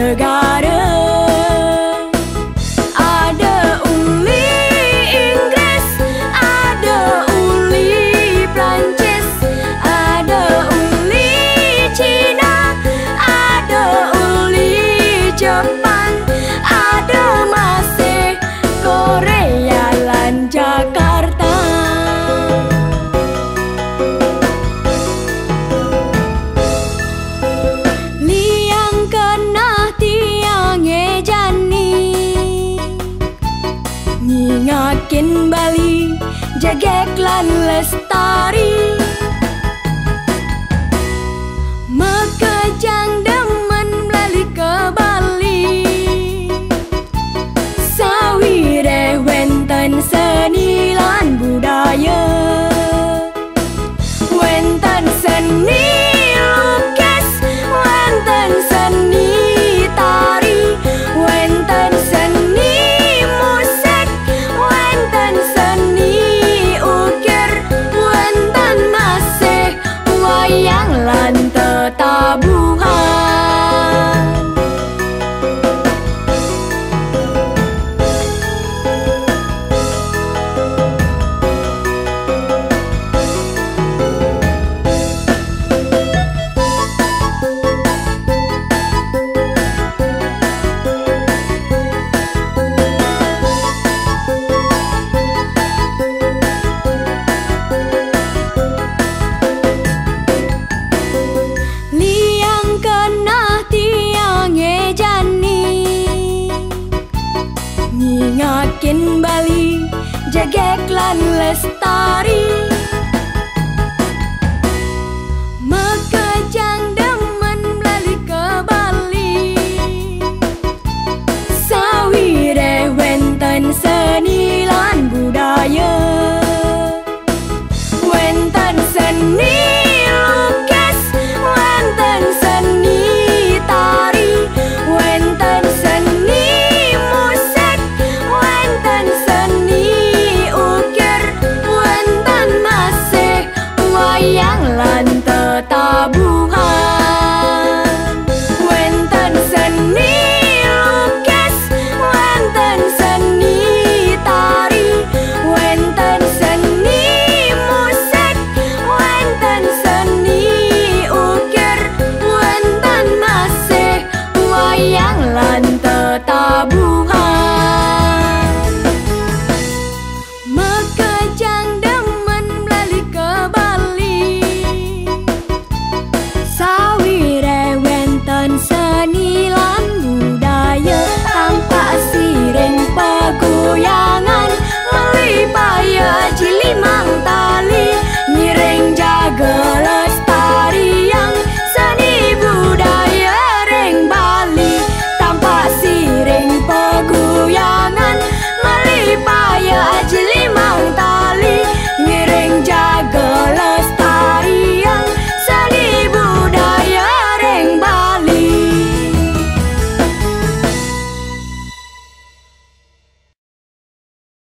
negara. Ada uli Inggris, ada uli Prancis, ada uli Cina, ada uli Jepang, ada masih Korea lan Jakarta. Liang kena tiang ejani, ngingakin Bali jagek lan lestari. Mekejang demen balik ke Bali, sawire wenten seni lan budaya. Wenten seni lukis, wenten seni tari, wenten seni musik, wenten seni ukir, wenten masih wayang lan tetabuhan. Liang kena tiang ejani, ngingakin Bali jagek lan lestari.